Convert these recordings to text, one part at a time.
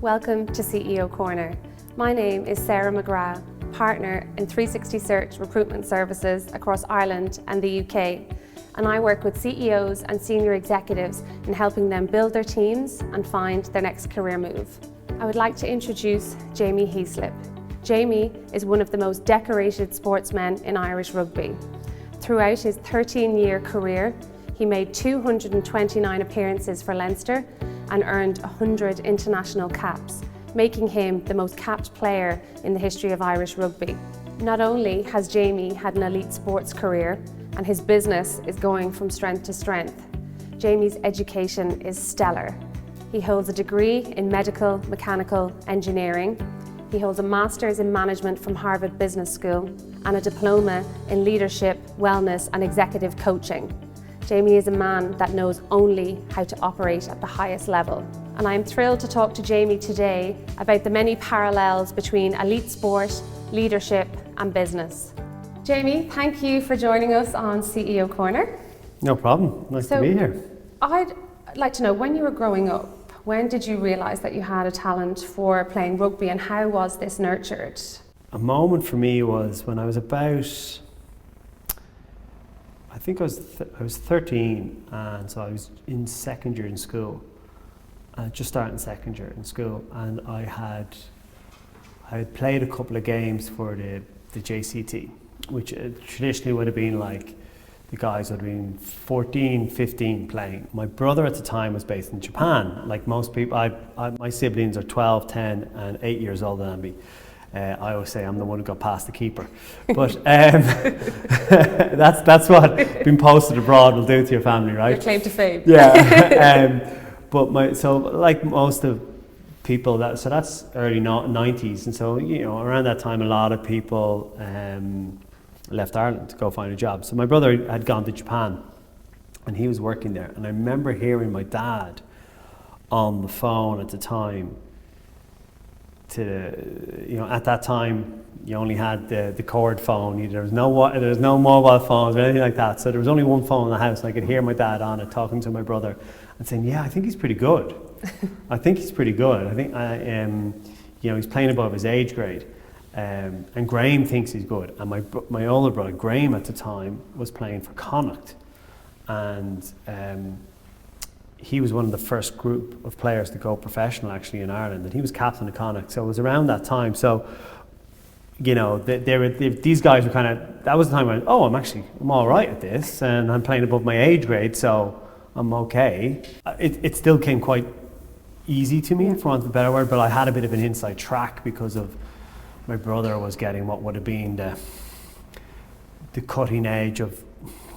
Welcome to CEO Corner. My name is Sabra McGrath, partner in 360 Search Recruitment Services across Ireland and the UK, and I work with CEOs and senior executives in helping them build their teams and find their next career move. I would like to introduce Jamie Heaslip. Jamie is one of the most decorated sportsmen in Irish rugby. Throughout his 13-year career, he made 229 appearances for Leinster and earned 100 international caps, making him the most capped player in the history of Irish rugby. Not only has Jamie had an elite sports career, and his business is going from strength to strength, Jamie's education is stellar. He holds a degree in medical mechanical engineering. He holds a master's in management from Harvard Business School and a diploma in leadership, wellness and executive coaching. Jamie is a man that knows only how to operate at the highest level. And I'm thrilled to talk to Jamie today about the many parallels between elite sport, leadership and business. Jamie, thank you for joining us on CEO Corner. No problem, nice to be here. I'd like to know, when you were growing up, when did you realise that you had a talent for playing rugby and how was this nurtured? A moment for me was when I was about, I think I was 13, and so I was in second year in school, just starting second year in school, and I had played a couple of games for the JCT, which traditionally would have been like the guys would have been 14, 15 playing. My brother at the time was based in Japan. Like most people, my siblings are 12, 10 and 8 years older than me. I always say I'm the one who got past the keeper. But that's what being posted abroad will do to your family, right? Your claim to fame. Yeah. So like most of people, that's early 90s, and so around that time a lot of people left Ireland to go find a job. So my brother had gone to Japan and he was working there, and I remember hearing my dad on the phone at the time at that time you only had the cord phone. There was no mobile phones or anything like that, so there was only one phone in the house, and I could hear my dad on it talking to my brother and saying, yeah, I think he's pretty good. I think he's pretty good. I think he's playing above his age grade. And Graham thinks he's good, and my older brother Graham at the time was playing for Connacht, and he was one of the first group of players to go professional actually in Ireland, and he was captain of Connacht, so it was around that time. So these guys were kind of, that was the time when I'm all right at this, and I'm playing above my age grade, so I'm okay. It still came quite easy to me, for want of a better word, but I had a bit of an inside track because of my brother was getting what would have been the cutting edge of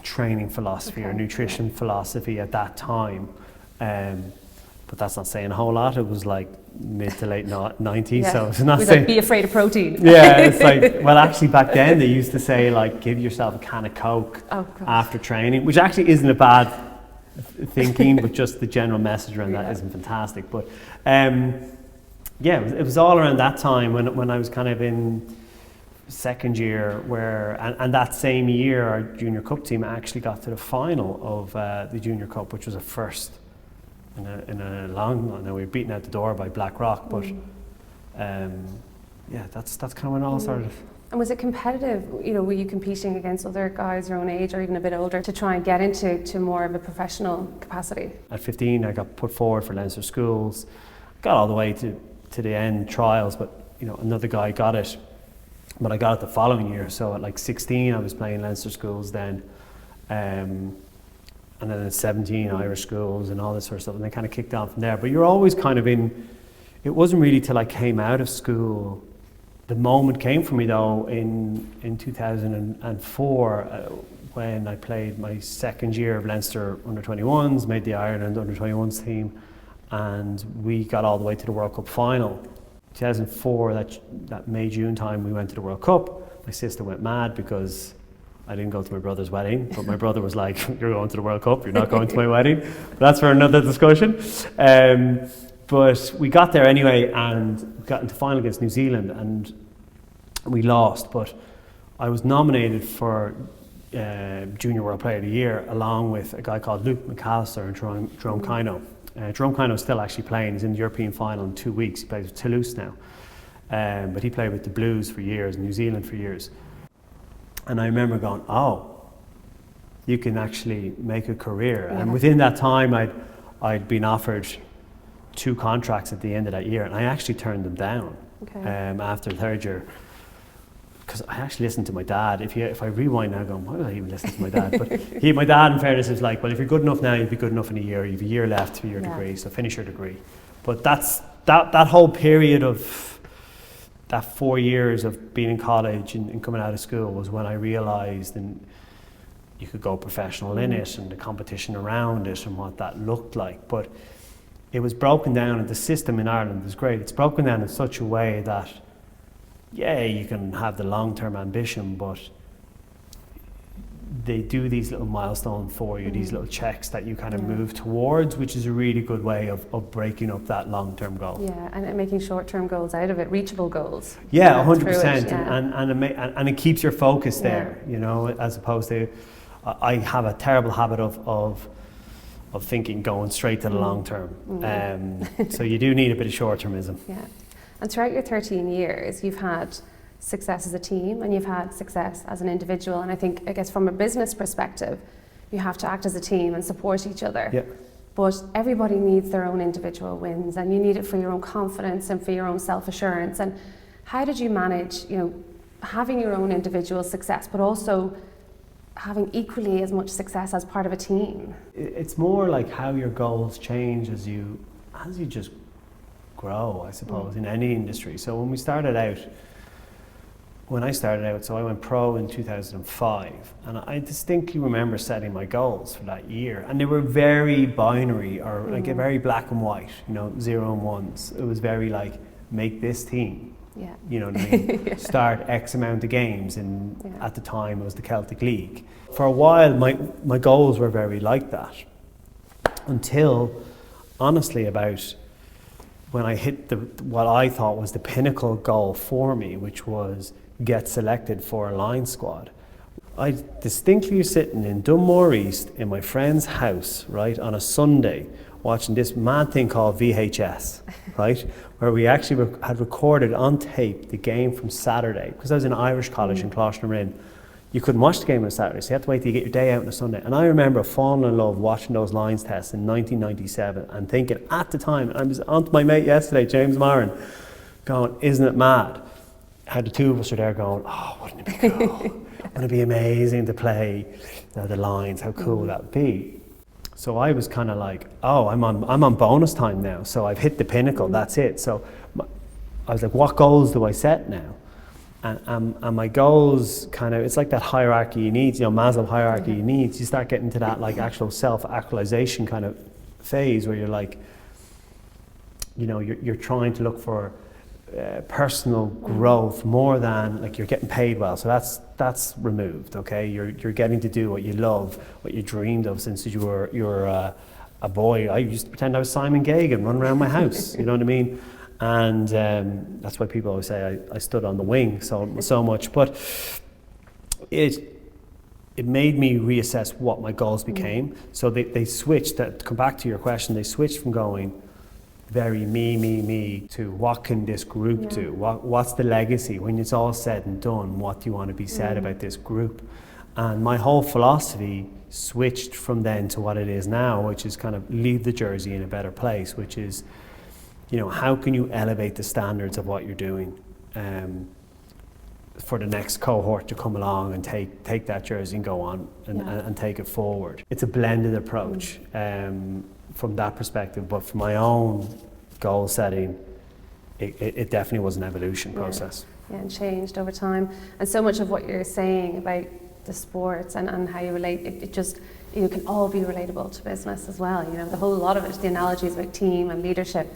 training philosophy or nutrition philosophy at that time. But that's not saying a whole lot. It was like mid to late 90s, so it's not saying... Like, be afraid of protein. Yeah, it's like, well actually back then they used to say like give yourself a can of Coke after training, which actually isn't a bad thinking, but just the general message around that isn't fantastic. But it was all around that time when I was kind of in second year, and that same year our junior cup team actually got to the final of the junior cup, which was a first in a long. Now we were beaten out the door by Blackrock, but that's kind of when it all started. And was it competitive? Were you competing against other guys your own age or even a bit older to try and get into more of a professional capacity? At 15 I got put forward for Leinster schools, got all the way to the end trials, but another guy got it, but I got it the following year. So at like 16 I was playing Leinster schools then, and then at 17 Irish schools and all this sort of stuff, and they kind of kicked on from there. But you're always kind of in, it wasn't really till I came out of school. The moment came for me though in 2004 when I played my second year of Leinster under-21s, made the Ireland under-21s team, and we got all the way to the World Cup final. 2004, that May-June time, we went to the World Cup. My sister went mad because I didn't go to my brother's wedding, but my brother was like, you're going to the World Cup, you're not going to my wedding. But that's for another discussion. But we got there anyway and got into final against New Zealand, and we lost. But I was nominated for Junior World Player of the Year along with a guy called Luke McAllister and Jerome Kino. Drumcano is still actually playing. He's in the European final in 2 weeks. He plays with Toulouse now. But he played with the Blues for years, New Zealand for years. And I remember going, oh, you can actually make a career. Yeah. And within that time, I'd been offered 2 contracts at the end of that year, and I actually turned them down after the 3rd year. Because I actually listened to my dad. If I rewind now, going, why did I even listen to my dad? But my dad, in fairness, was like, well, if you're good enough now, you'll be good enough in a year. You have a year left for your degree, so finish your degree. But that whole period of that 4 years of being in college and coming out of school was when I realised and you could go professional in it and the competition around it and what that looked like. But it was broken down, and the system in Ireland is great. It's broken down in such a way that you can have the long-term ambition, but they do these little milestones for you, these little checks that you kind of move towards, which is a really good way of breaking up that long-term goal. Yeah, and making short-term goals out of it, reachable goals. Yeah, 100%, and it keeps your focus there, you know, as opposed to, I have a terrible habit of thinking going straight to the long term. So you do need a bit of short-termism. Yeah. And throughout your 13 years, you've had success as a team and you've had success as an individual. And I guess from a business perspective, you have to act as a team and support each other. Yeah. But everybody needs their own individual wins, and you need it for your own confidence and for your own self-assurance. And how did you manage, you know, having your own individual success, but also having equally as much success as part of a team? It's more like how your goals change as you just grow, I suppose, in any industry. So when I started out, so I went pro in 2005, and I distinctly remember setting my goals for that year, and they were very binary, or like very black and white, you know, 0 and 1s. It was very like, make this team, you know what I mean? Start X amount of games, and at the time it was the Celtic League. For a while, my goals were very like that, until honestly about when I hit what I thought was the pinnacle goal for me, which was get selected for a line squad. I distinctly was sitting in Dunmore East in my friend's house, right, on a Sunday, watching this mad thing called VHS, right, where we actually had recorded on tape the game from Saturday, because I was in Irish college in Closhnarin. You couldn't watch the game on a Saturday, so you had to wait till you get your day out on a Sunday. And I remember falling in love watching those lines tests in 1997 and thinking at the time, and I was on to my mate yesterday, James Marin, going, isn't it mad? How the two of us are there going, oh, wouldn't it be cool? Wouldn't it be amazing to play the lines? How cool that would be? So I was kind of like, oh, I'm on bonus time now, so I've hit the pinnacle, that's it. So I was like, what goals do I set now? And my goals kind of, it's like that hierarchy you need, you know, Maslow hierarchy you need. You start getting to that like actual self-actualization kind of phase where you're like, you know, you're trying to look for personal growth more than like you're getting paid well. So that's removed, okay? You're getting to do what you love, what you dreamed of since you were a boy. I used to pretend I was Simon Gagan, run around my house, you know what I mean? And that's why people always say I stood on the wing so much. But it made me reassess what my goals became. So they switched, to come back to your question, they switched from going very me to what can this group do? What's the legacy? When it's all said and done, what do you want to be said about this group? And my whole philosophy switched from then to what it is now, which is kind of leave the jersey in a better place, which is, you know, how can you elevate the standards of what you're doing for the next cohort to come along and take that jersey and go on and take it forward. It's a blended approach from that perspective, but for my own goal setting, it definitely was an evolution process. Yeah, and changed over time. And so much of what you're saying about the sports and how you relate, it just, you know, can all be relatable to business as well. You know, the whole lot of it, the analogies about team and leadership.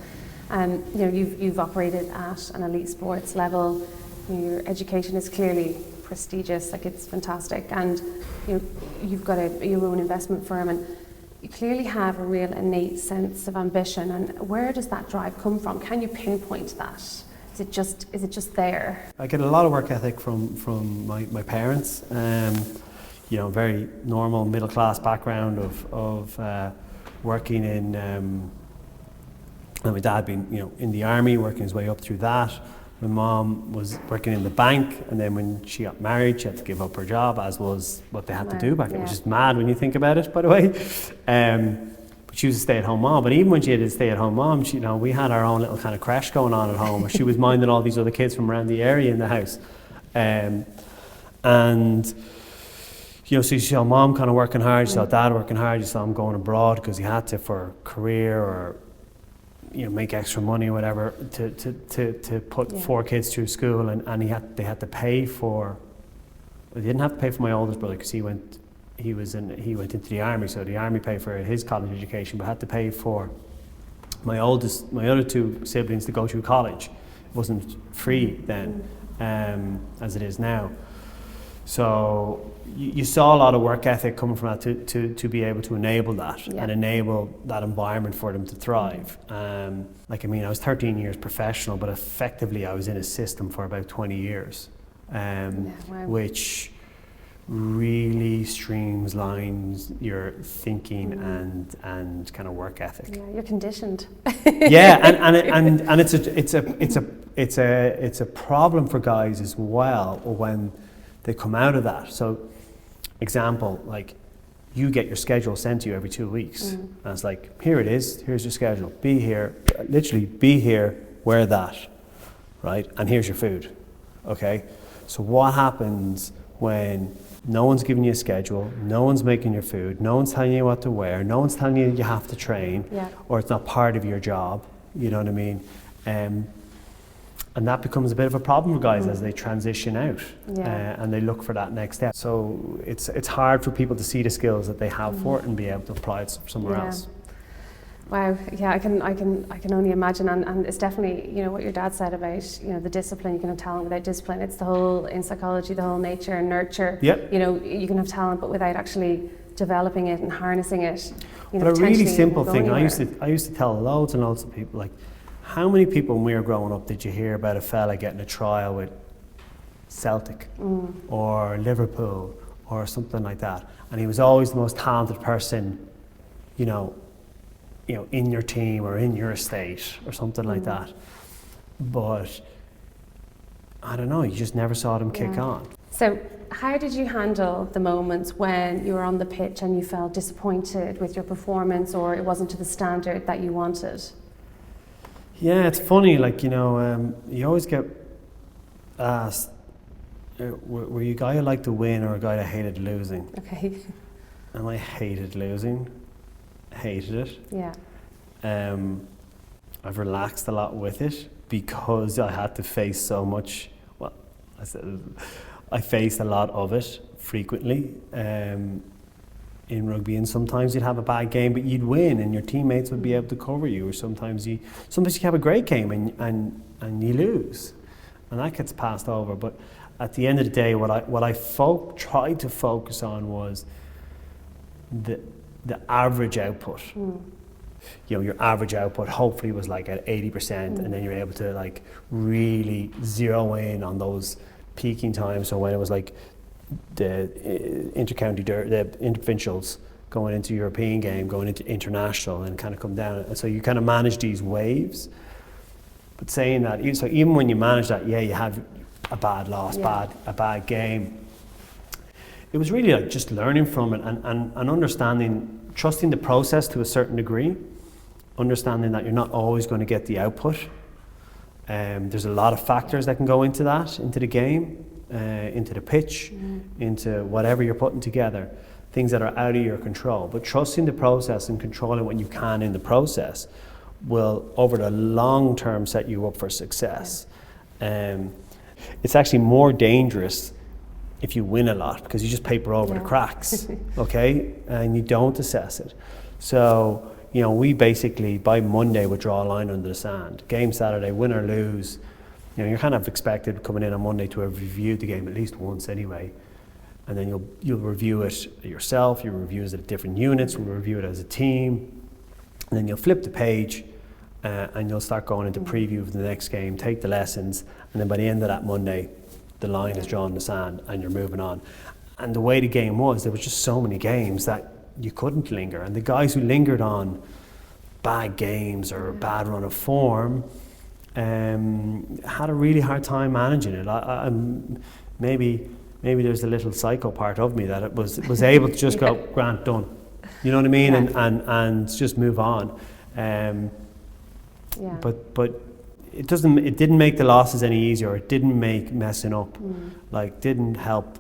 You know, you've operated at an elite sports level. You know, your education is clearly prestigious, like it's fantastic, and you know, you've got your own investment firm, and you clearly have a real innate sense of ambition. And where does that drive come from? Can you pinpoint that? Is it just there? I get a lot of work ethic from my parents. You know, very normal middle class background of working in And my dad had been, in the army, working his way up through that. My mom was working in the bank, and then when she got married, she had to give up her job, as was what they had to do back then, which is mad when you think about it, by the way. But she was a stay-at-home mom. But even when she had a stay-at-home mom, we had our own little kind of crash going on at home, where she was minding all these other kids from around the area in the house. And so you saw mom kind of working hard, you saw dad working hard, you saw him going abroad because he had to for career or make extra money or whatever to put 4 kids through school, and they had to pay for. They didn't have to pay for my oldest brother because he went into the army, so the army paid for his college education, but had to pay for my other 2 siblings to go through college. It wasn't free then, as it is now. So you saw a lot of work ethic coming from that to be able to enable that and enable that environment for them to thrive. I was 13 years professional, but effectively I was in a system for about 20 years, which really streamlines your thinking and kind of work ethic. Yeah, you're conditioned. and it's a problem for guys as well when they come out of that. So, example, like you get your schedule sent to you every 2 weeks. And it's like, here it is, here's your schedule. Be here, literally be here, wear that, right? And here's your food, okay? So what happens when no one's giving you a schedule, no one's making your food, no one's telling you what to wear, no one's telling you have to train, or it's not part of your job, you know what I mean? And that becomes a bit of a problem for guys as they transition out and they look for that next step. So it's hard for people to see the skills that they have for it and be able to apply it somewhere else. Wow, yeah, I can only imagine, and it's definitely what your dad said about the discipline. You can have talent without discipline. It's the whole, in psychology, the whole nature and nurture. Yep. You can have talent, but without actually developing it and harnessing it. But a really simple thing I used to tell loads and loads of people, like, how many people when we were growing up did you hear about a fella getting a trial with Celtic or Liverpool or something like that, and he was always the most talented person, in your team or in your estate or something like that. But I don't know, you just never saw them kick on. So how did you handle the moments when you were on the pitch and you felt disappointed with your performance or it wasn't to the standard that you wanted? Yeah, it's funny, like, you always get asked, were you a guy who liked to win or a guy that hated losing? Okay. And I hated losing, hated it. Yeah. I've relaxed a lot with it because I had to face so much, I faced a lot of it frequently in rugby, and sometimes you'd have a bad game but you'd win and your teammates would be able to cover you, or sometimes you have a great game and you lose, and that gets passed over. But at the end of the day, what I tried to focus on was the average output. Your average output hopefully was like at 80%, and then you're able to like really zero in on those peaking times. So when it was like the intercounty, the interprovincials, going into European game, going into international, and kind of come down. And so you kind of manage these waves. But saying that, so even when you manage that, you have a bad loss, a bad game. It was really like just learning from it and understanding, trusting the process to a certain degree, understanding that you're not always going to get the output. There's a lot of factors that can go into that, into the game, into the pitch, into whatever you're putting together, things that are out of your control. But trusting the process and controlling what you can in the process will, over the long term, set you up for success. It's actually more dangerous if you win a lot, because you just paper over the cracks, okay? And you don't assess it. So, we basically, by Monday, would draw a line under the sand. Game Saturday, win or lose, you're kind of expected coming in on Monday to have reviewed the game at least once anyway. And then you'll review it yourself, you'll review it at different units, we'll review it as a team. And then you'll flip the page and you'll start going into preview of the next game, take the lessons, and then by the end of that Monday, the line is drawn in the sand and you're moving on. And the way the game was, there was just so many games that you couldn't linger. And the guys who lingered on bad games or a bad run of form, had a really hard time managing it. Maybe there's a little psycho part of me that it was able to just go, Grant, done. You know what I mean? Yeah. And just move on. But it didn't make the losses any easier. It didn't make messing up, didn't help.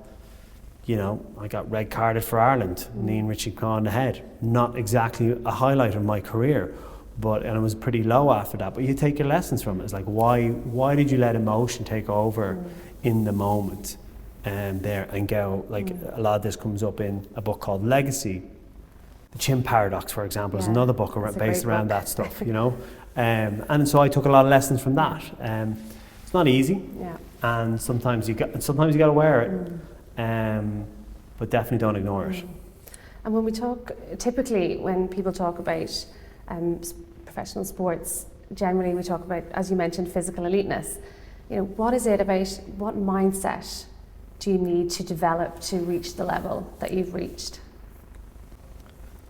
You know, I got red carded for Ireland, knee and Richie Caw on the head. Not exactly a highlight of my career, and it was pretty low after that. But you take your lessons from it. It's like, why did you let emotion take over in the moment there and go, like a lot of this comes up in a book called Legacy. The Chin Paradox, for example, is another book based around that stuff, you know. And so I took a lot of lessons from that. It's not easy, and sometimes you got to wear it. But definitely don't ignore it. And when we talk, typically when people talk about professional sports, generally we talk about, as you mentioned, physical eliteness. You know, what is it about, what mindset do you need to develop to reach the level that you've reached?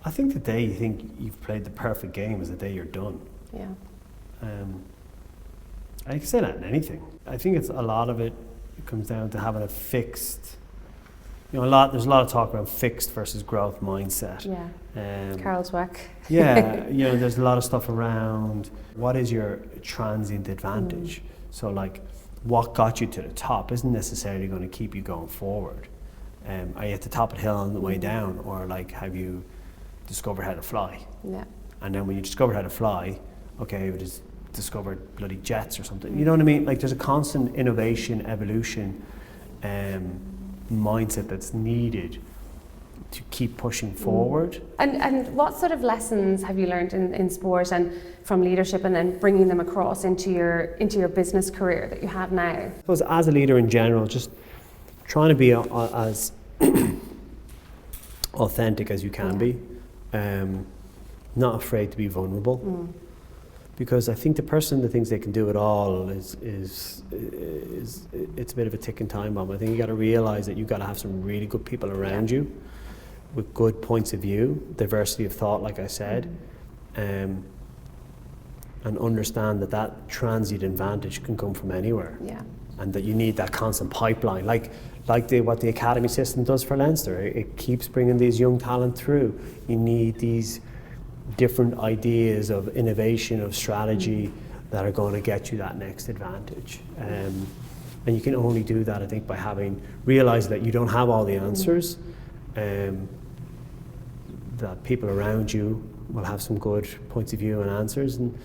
I think the day you think you've played the perfect game is the day you're done. Yeah. I can say that in anything. I think a lot of it comes down to having a fixed, you know, there's a lot of talk around fixed versus growth mindset. Yeah. Carol's work. Yeah, you know, there's a lot of stuff around what is your transient advantage. So like, what got you to the top isn't necessarily going to keep you going forward. Are you at the top of the hill on the way down, or like have you discovered how to fly? Yeah. And then when you discovered how to fly, okay, you just discovered bloody jets or something. You know what I mean? Like there's a constant innovation, evolution, mindset that's needed to keep pushing forward. And what sort of lessons have you learned in sport and from leadership, and then bringing them across into your business career that you have now? I suppose as a leader in general, just trying to be as authentic as you can be, not afraid to be vulnerable. Because I think the person that thinks they can do it all is it's a bit of a ticking time bomb. I think you got to realize that you've got to have some really good people around you with good points of view, diversity of thought, like I said, and understand that transient advantage can come from anywhere, and that you need that constant pipeline, like what the academy system does for Leinster. It keeps bringing these young talent through. You need these different ideas of innovation, of strategy that are going to get you that next advantage. And you can only do that, I think, by realizing that you don't have all the answers, that people around you will have some good points of view and answers, and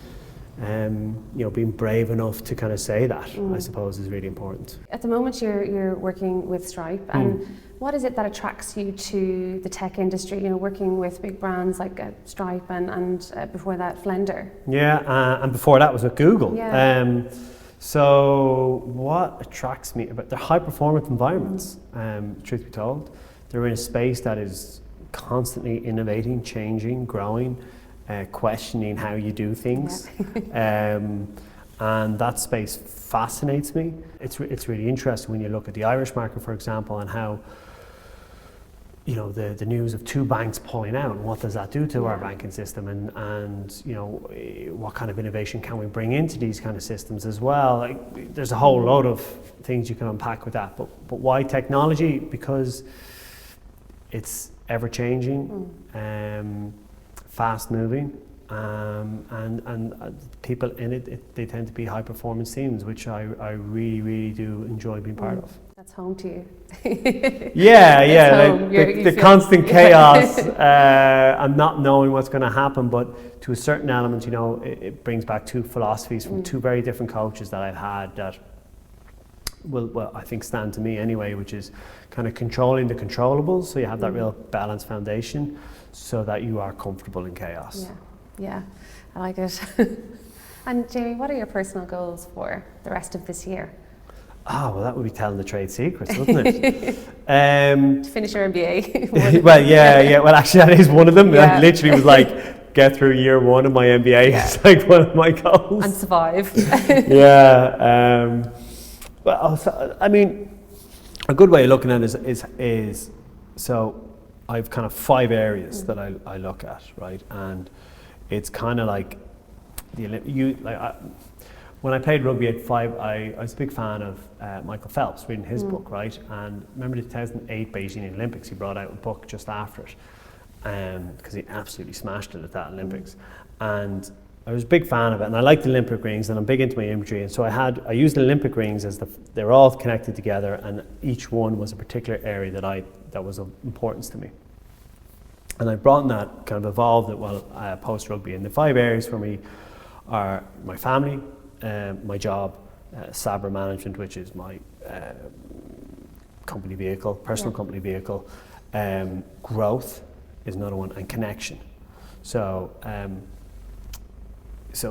you know, being brave enough to kind of say that, I suppose, is really important. At the moment you're working with Stripe, and what is it that attracts you to the tech industry, you know, working with big brands like Stripe and before that Flender? And before that was at Google. Yeah. So what attracts me about the high performance environments, truth be told, they're in a space that is constantly innovating, changing, growing, questioning how you do things. And that space fascinates me. It's really interesting when you look at the Irish market, for example, and how, you know, the news of two banks pulling out, and what does that do to our banking system, and you know, what kind of innovation can we bring into these kind of systems as well. Like, there's a whole load of things you can unpack with that, but why technology? Because it's ever changing, fast moving, and people in it, they tend to be high performance teams, which I really do enjoy being part of. That's home to you. Like the constant chaos and not knowing what's going to happen, but to a certain element, you know, it brings back two philosophies from two very different coaches that I've had that will I think stand to me anyway, which is kind of controlling the controllables, so you have that real balanced foundation so that you are comfortable in chaos. Yeah, I like it. And Jamie, what are your personal goals for the rest of this year? Well, that would be telling the trade secrets, wouldn't it? To finish your MBA. Well, actually, that is one of them. I literally was like, get through year one of my MBA. It's like one of my goals. And survive. Well, I mean, a good way of looking at it is so I've kind of 5 areas that I look at, right? And it's kind of like when I played rugby at 5, I was a big fan of Michael Phelps, reading his book, right? And remember the 2008 Beijing Olympics, he brought out a book just after it, because he absolutely smashed it at that Olympics. And I was a big fan of it, and I liked the Olympic rings, and I'm big into my imagery, and so I used the Olympic rings as they're all connected together, and each one was a particular area that was of importance to me. And I brought in that, kind of evolved it post rugby. And the 5 areas for me are my family, my job, Sabra Management, which is my company vehicle, personal company vehicle, growth is another one, and connection. So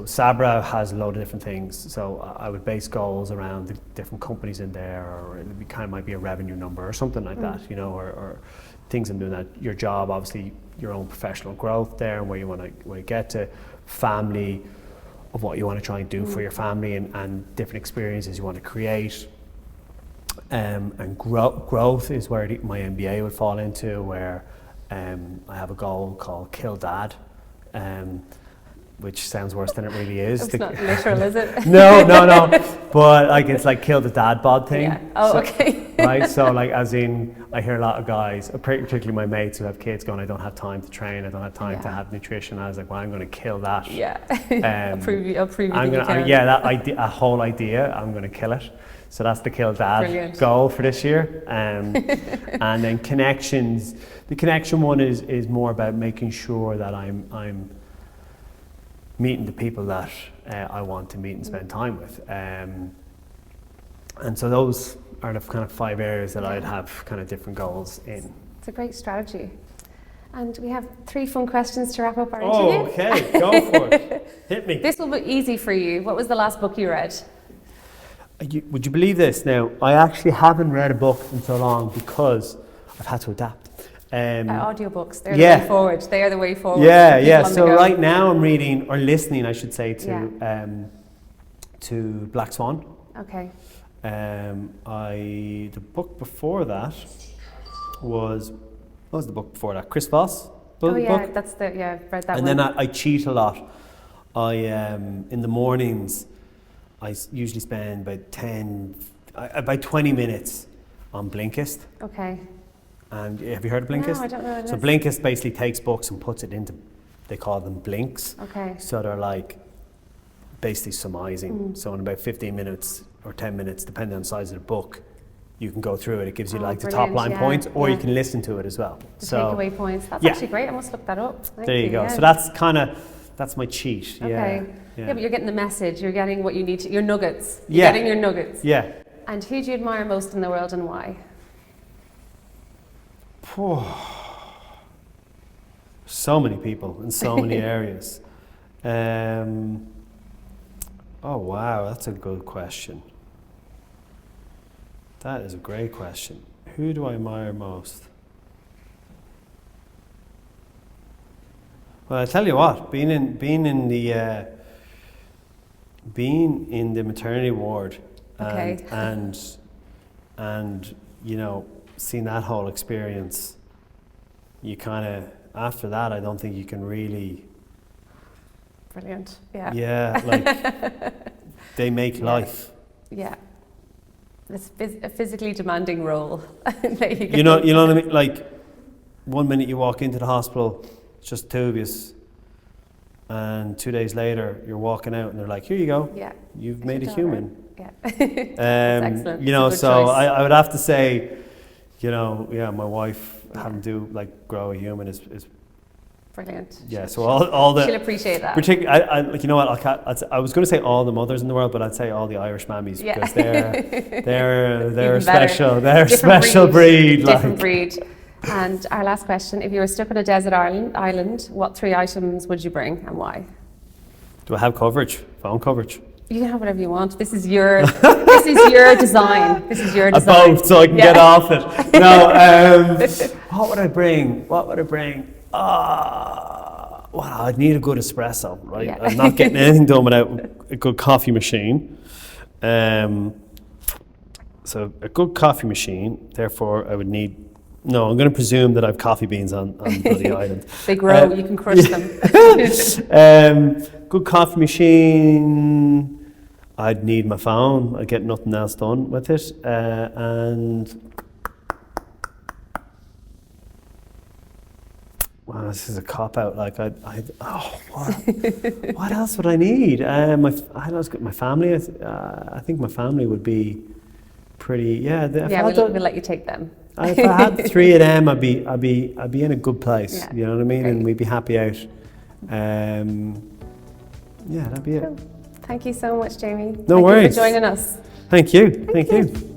Sabra has a load of different things. So I would base goals around the different companies in there, or it might be a revenue number or something like that, or things I'm doing that. Your job, obviously, your own professional growth there, and where you want to get to. Family, of what you want to try and do for your family, and different experiences you want to create. And growth is where my MBA would fall into, where I have a goal called Kill Dad, which sounds worse than it really is. It's not literal, is it? No. But it's like kill the dad bod thing. Yeah. Oh, okay. Right, so as in, I hear a lot of guys, particularly my mates who have kids, going, I don't have time to train, I don't have time to have nutrition. I was like, well, I'm going to kill that. Yeah. I'll prove you that whole idea, I'm going to kill it. So that's the Kill Dad goal for this year. And then connections. The connection one is more about making sure that I'm meeting the people that I want to meet and spend time with. And so those are the kind of 5 areas that I'd have kind of different goals in. It's a great strategy. And we have 3 fun questions to wrap up our interview. Oh, okay, go for it. Hit me. This will be easy for you. What was the last book you read? Would you believe this? Now, I actually haven't read a book in so long because I've had to adapt. Audiobooks, they're the way forward. They are the way forward. Yeah. So right now I'm reading, or listening, I should say, to Black Swan. Okay. The book before that was, what was the book before that? Chris Voss. Oh yeah, book. I've read that and one. then I cheat a lot. In the mornings, I usually spend about 20 minutes on Blinkist. Okay. And have you heard of Blinkist? No, I don't know what it So is. Blinkist basically takes books and puts it into, they call them blinks. Okay. So they're like basically summarizing. So in about 15 minutes or 10 minutes, depending on the size of the book, you can go through it. It gives you the top line points, or you can listen to it as well. The takeaway points. That's actually great. I must look that up. There you go. Yeah. So that's my cheat. Okay. Yeah, but you're getting the message. You're getting what you need to, your nuggets. You're getting your nuggets. Yeah. And who do you admire most in the world, and why? So many people in so many areas. Oh wow, that's a good question. That is a great question. Who do I admire most? Well, I tell you what, being in the maternity ward, and seeing that whole experience, you kind of, after that, I don't think you can really. Brilliant. Yeah. Yeah, they make life. Yeah. It's a physically demanding role. You know what I mean? Like, 1 minute you walk into the hospital, it's just 2 of you, and 2 days later you're walking out and they're like, here you go. Yeah. You've made a human. Yeah. That's excellent. So I would have to say, my wife having to grow a human is brilliant. Yeah, so all the... She'll appreciate that. You know what, I was going to say all the mothers in the world, but I'd say all the Irish mammies, because they're special. They're a special breed. Different breed. And our last question, if you were stuck on a desert island, what 3 items would you bring and why? Do I have coverage? Phone coverage? You can have whatever you want. This is your design. This is your design. A boat, so I can get off it. No, what would I bring? Well, I'd need a good espresso, right? Yeah. I'm not getting anything done without a good coffee machine. So a good coffee machine, therefore I would need No, I'm going to presume that I've coffee beans on bloody island. They grow, you can crush them. Good coffee machine. I'd need my phone. I'd get nothing else done with it. And wow, this is a cop out. Like what else would I need? My family. I think my family would be pretty. Yeah, We'll let you take them. If I had 3 of them, I'd be in a good place. Yeah, you know what I mean, great. and we'd be happy out. That'd be it. Cool. Thank you so much, Jamie. No worries. Thank you for joining us. Thank you.